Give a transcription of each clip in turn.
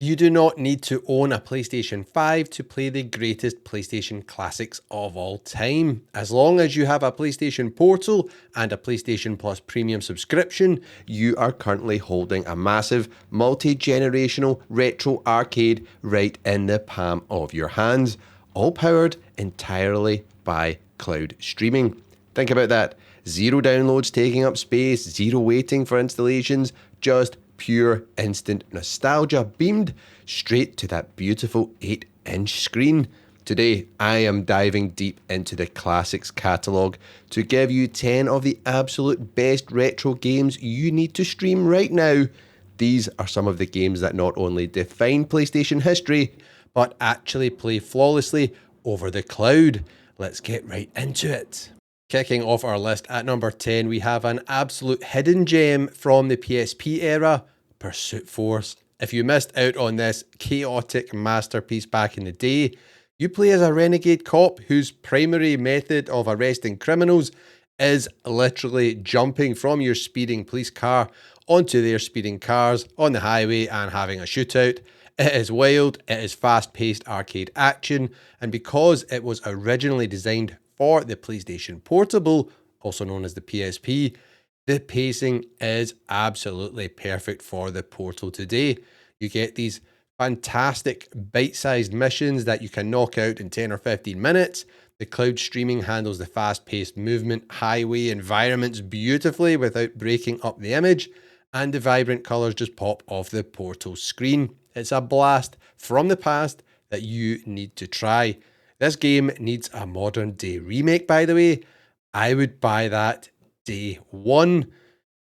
You do not need to own a PlayStation 5 to play the greatest PlayStation classics of all time. As long as you have a PlayStation Portal and a PlayStation Plus Premium subscription, you are currently holding a massive, multi-generational retro arcade right in the palm of your hands, all powered entirely by cloud streaming. Think about that. Zero downloads taking up space, zero waiting for installations, just pure instant nostalgia beamed straight to that beautiful 8-inch screen. Today, I am diving deep into the classics catalogue to give you 10 of the absolute best retro games you need to stream right now. These are some of the games that not only define PlayStation history, but actually play flawlessly over the cloud. Let's get right into it. Kicking off our list at number 10, we have an absolute hidden gem from the PSP era, Pursuit Force. If you missed out on this chaotic masterpiece back in the day, you play as a renegade cop whose primary method of arresting criminals is literally jumping from your speeding police car onto their speeding cars on the highway and having a shootout. It is wild, it is fast-paced arcade action, and because it was originally designed for the PlayStation Portable, also known as the PSP, the pacing is absolutely perfect for the Portal today. You get these fantastic bite-sized missions that you can knock out in 10 or 15 minutes. The cloud streaming handles the fast-paced movement highway environments beautifully without breaking up the image, and the vibrant colours just pop off the Portal screen. It's a blast from the past that you need to try. This game needs a modern day remake, by the way. I would buy that day one.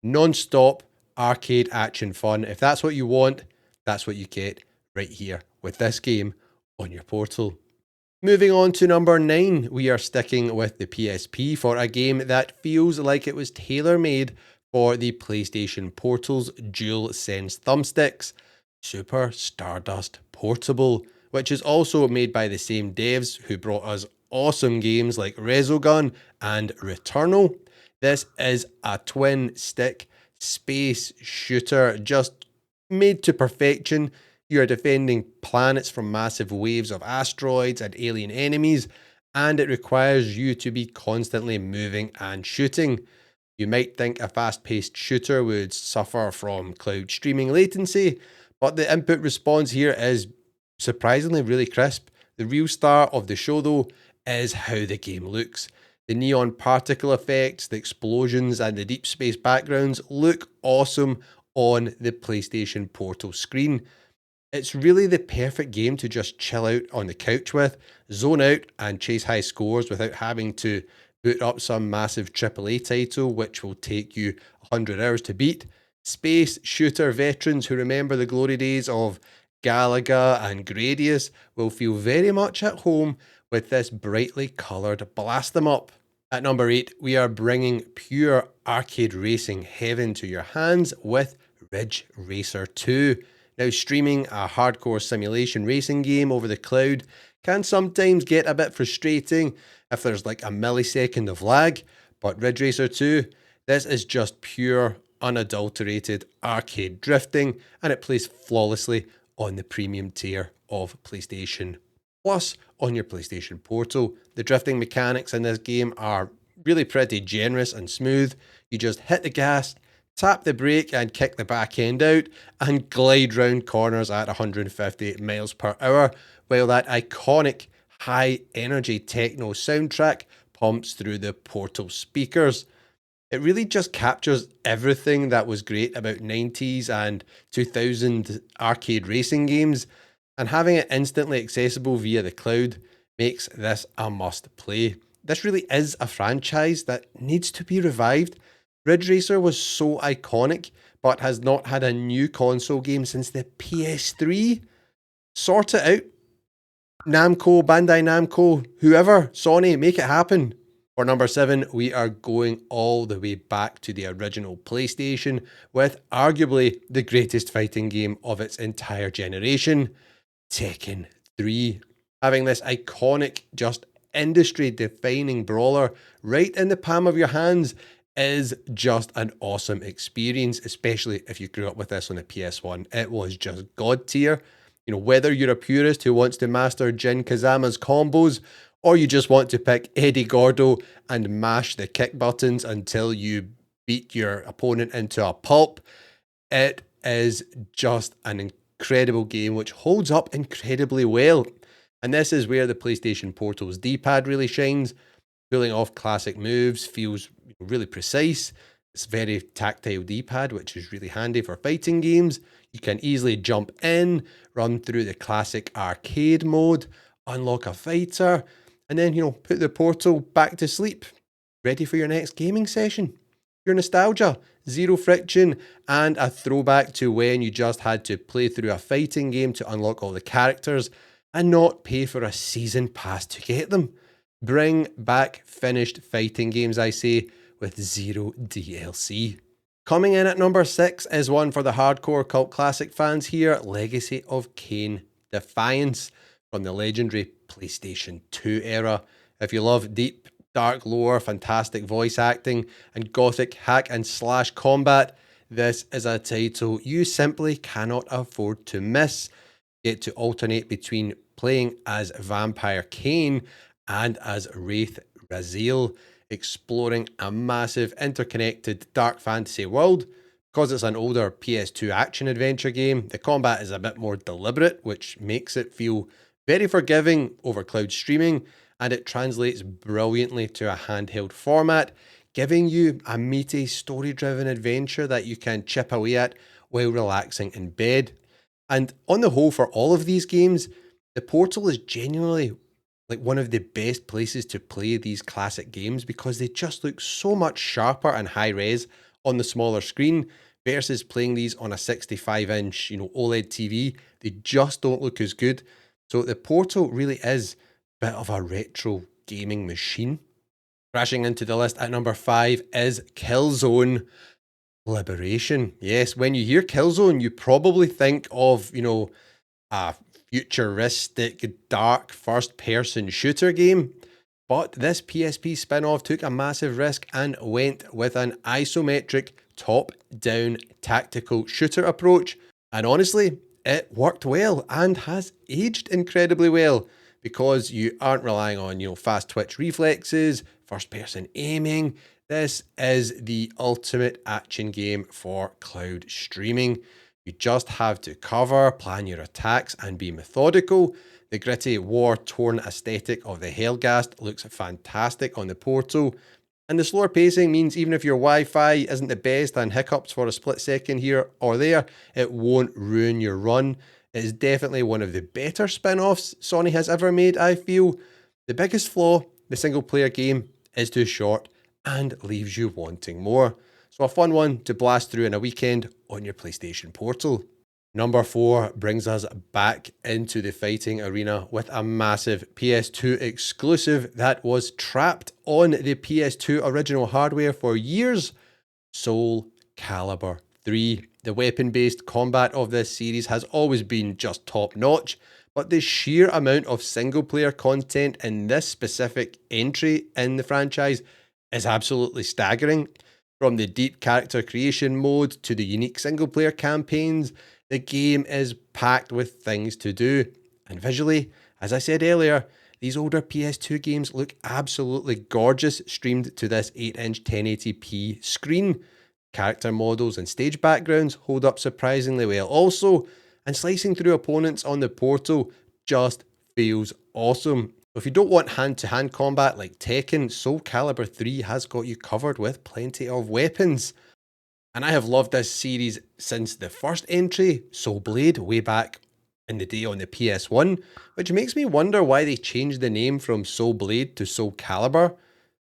Non-stop arcade action fun. If that's what you want, that's what you get right here with this game on your Portal. Moving on to number 9, we are sticking with the PSP for a game that feels like it was tailor-made for the PlayStation Portal's DualSense thumbsticks, Super Stardust Portable, which is also made by the same devs who brought us awesome games like Resogun and Returnal. This is a twin stick space shooter just made to perfection. You are defending planets from massive waves of asteroids and alien enemies, and it requires you to be constantly moving and shooting. You might think a fast-paced shooter would suffer from cloud streaming latency, but the input response here is surprisingly really crisp. The real star of the show, though, is how the game looks. The neon particle effects, the explosions, and the deep space backgrounds look awesome on the PlayStation Portal screen. It's really the perfect game to just chill out on the couch with, zone out, and chase high scores without having to boot up some massive AAA title which will take you 100 hours to beat. Space shooter veterans who remember the glory days of Galaga and Gradius will feel very much at home with this brightly coloured blast them up. At number 8, we are bringing pure arcade racing heaven to your hands with Ridge Racer 2. Now, streaming a hardcore simulation racing game over the cloud can sometimes get a bit frustrating if there's like a millisecond of lag, but Ridge Racer 2, this is just pure, unadulterated arcade drifting, and it plays flawlessly on the premium tier of PlayStation Plus on your PlayStation Portal. The drifting mechanics in this game are really pretty generous and smooth. You just hit the gas, tap the brake and kick the back end out and glide round corners at 150 miles per hour while that iconic high energy techno soundtrack pumps through the Portal speakers. It really just captures everything that was great about 90s and 2000 arcade racing games, and having it instantly accessible via the cloud makes this a must play. This really is a franchise that needs to be revived. Ridge Racer was so iconic, but has not had a new console game since the PS3. Sort it out. Namco, Bandai Namco, whoever, Sony, make it happen. For number 7, we are going all the way back to the original PlayStation with arguably the greatest fighting game of its entire generation, Tekken 3. Having this iconic, just industry-defining brawler right in the palm of your hands is just an awesome experience, especially if you grew up with this on the PS1. It was just god tier. Whether you're a purist who wants to master Jin Kazama's combos, or you just want to pick Eddie Gordo and mash the kick buttons until you beat your opponent into a pulp, it is just an incredible game which holds up incredibly well. And this is where the PlayStation Portal's D-pad really shines. Pulling off classic moves feels really precise. It's very tactile D-pad, which is really handy for fighting games. You can easily jump in, run through the classic arcade mode, unlock a fighter, and then, put the Portal back to sleep, ready for your next gaming session. Pure nostalgia, zero friction, and a throwback to when you just had to play through a fighting game to unlock all the characters and not pay for a season pass to get them. Bring back finished fighting games, I say, with zero DLC. Coming in at number 6 is one for the hardcore cult classic fans here, Legacy of Kain Defiance, from the legendary PlayStation 2 era. If you love deep, dark lore, fantastic voice acting, and gothic hack and slash combat, this is a title you simply cannot afford to miss. Get to alternate between playing as Vampire Kain and as Wraith Raziel, exploring a massive interconnected dark fantasy world. Because it's an older PS2 action adventure game, the combat is a bit more deliberate, which makes it feel very forgiving over cloud streaming, and it translates brilliantly to a handheld format, giving you a meaty story-driven adventure that you can chip away at while relaxing in bed. And on the whole, for all of these games, the Portal is genuinely like one of the best places to play these classic games because they just look so much sharper and high res on the smaller screen versus playing these on a 65-inch, OLED TV. They just don't look as good. So the Portal really is a bit of a retro gaming machine. Crashing into the list at number 5 is Killzone Liberation. Yes, when you hear Killzone, you probably think of, a futuristic, dark, first-person shooter game. But this PSP spin-off took a massive risk and went with an isometric, top-down tactical shooter approach. And honestly, it worked well and has aged incredibly well because you aren't relying on, fast twitch reflexes, first-person aiming. This is the ultimate action game for cloud streaming. You just have to cover, plan your attacks, and be methodical. The gritty, war-torn aesthetic of the Hellgast looks fantastic on the Portal. And the slower pacing means even if your Wi-Fi isn't the best and hiccups for a split second here or there, it won't ruin your run. It is definitely one of the better spin-offs Sony has ever made, I feel. The biggest flaw, the single-player game, is too short and leaves you wanting more. So a fun one to blast through in a weekend on your PlayStation Portal. Number 4 brings us back into the fighting arena with a massive PS2 exclusive that was trapped on the PS2 original hardware for years, Soulcalibur 3. The weapon-based combat of this series has always been just top-notch, but the sheer amount of single-player content in this specific entry in the franchise is absolutely staggering. From the deep character creation mode to the unique single-player campaigns, the game is packed with things to do. And visually, as I said earlier, these older PS2 games look absolutely gorgeous streamed to this 8-inch 1080p screen. Character models and stage backgrounds hold up surprisingly well also, and slicing through opponents on the Portal just feels awesome. If you don't want hand-to-hand combat like Tekken, Soulcalibur 3 has got you covered with plenty of weapons. And I have loved this series since the first entry, Soul Blade, way back in the day on the PS1, which makes me wonder why they changed the name from Soul Blade to Soulcalibur.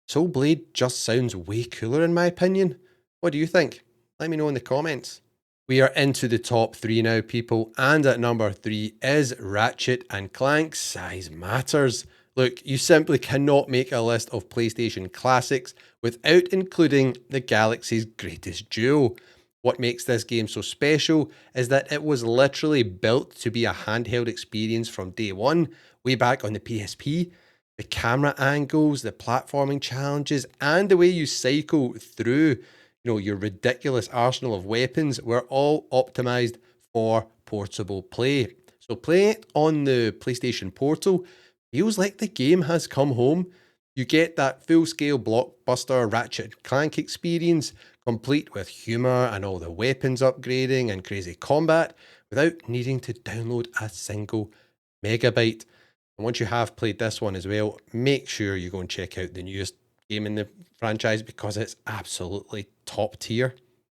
Soul Blade just sounds way cooler in my opinion. What do you think? Let me know in the comments. We are into the top 3 now, people, and at number 3 is Ratchet and Clank Size Matters. Look, you simply cannot make a list of PlayStation classics without including the galaxy's greatest duo. What makes this game so special is that it was literally built to be a handheld experience from day one, way back on the PSP. The camera angles, the platforming challenges, and the way you cycle through your ridiculous arsenal of weapons were all optimized for portable play. So playing it on the PlayStation Portal feels like the game has come home. You get that full-scale blockbuster Ratchet and Clank experience, complete with humour and all the weapons upgrading and crazy combat, without needing to download a single megabyte. And once you have played this one as well, make sure you go and check out the newest game in the franchise because it's absolutely top tier.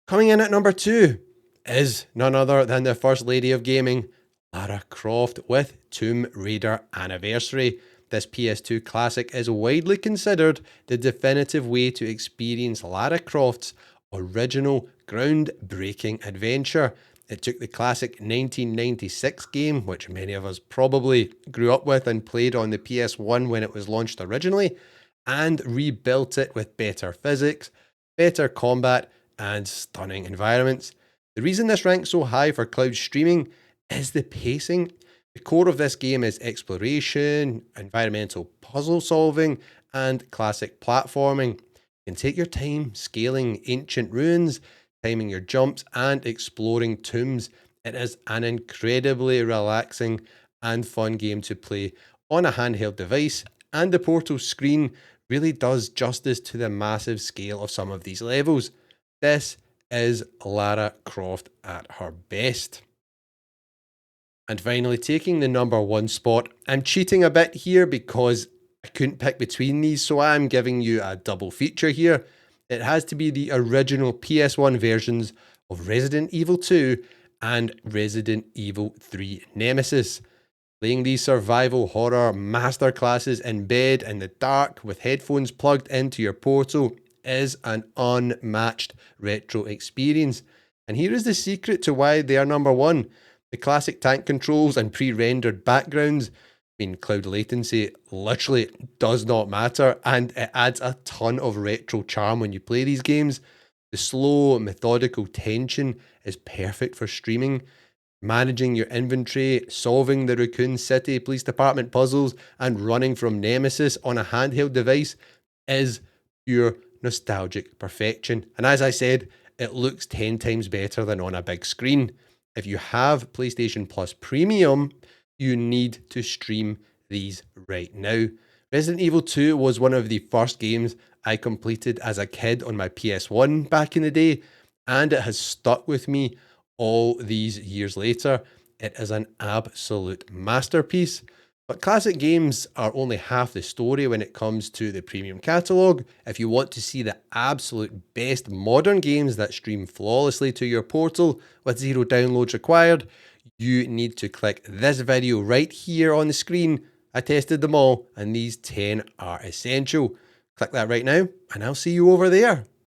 Coming in at number 2 is none other than the First Lady of Gaming, Lara Croft, with Tomb Raider Anniversary. This PS2 classic is widely considered the definitive way to experience Lara Croft's original groundbreaking adventure. It took the classic 1996 game, which many of us probably grew up with and played on the PS1 when it was launched originally, and rebuilt it with better physics, better combat, and stunning environments. The reason this ranks so high for cloud streaming is the pacing. The core of this game is exploration, environmental puzzle solving, and classic platforming. You can take your time scaling ancient ruins, timing your jumps, and exploring tombs. It is an incredibly relaxing and fun game to play on a handheld device, and the Portal screen really does justice to the massive scale of some of these levels. This is Lara Croft at her best. And finally, taking the number 1 spot, I'm cheating a bit here because I couldn't pick between these, so I'm giving you a double feature here. It has to be the original PS1 versions of Resident Evil 2 and Resident Evil 3 Nemesis. Playing these survival horror masterclasses in bed in the dark with headphones plugged into your Portal is an unmatched retro experience. And here is the secret to why they are number 1. The classic tank controls and pre-rendered backgrounds, cloud latency literally does not matter, and it adds a ton of retro charm when you play these games. The slow, methodical tension is perfect for streaming. Managing your inventory, solving the Raccoon City Police Department puzzles, and running from Nemesis on a handheld device is pure nostalgic perfection. And as I said, it looks 10 times better than on a big screen. If you have PlayStation Plus Premium, you need to stream these right now. Resident Evil 2 was one of the first games I completed as a kid on my PS1 back in the day, and it has stuck with me all these years later. It is an absolute masterpiece. But classic games are only half the story when it comes to the premium catalogue. If you want to see the absolute best modern games that stream flawlessly to your Portal with zero downloads required, you need to click this video right here on the screen. I tested them all, and these 10 are essential. Click that right now, and I'll see you over there.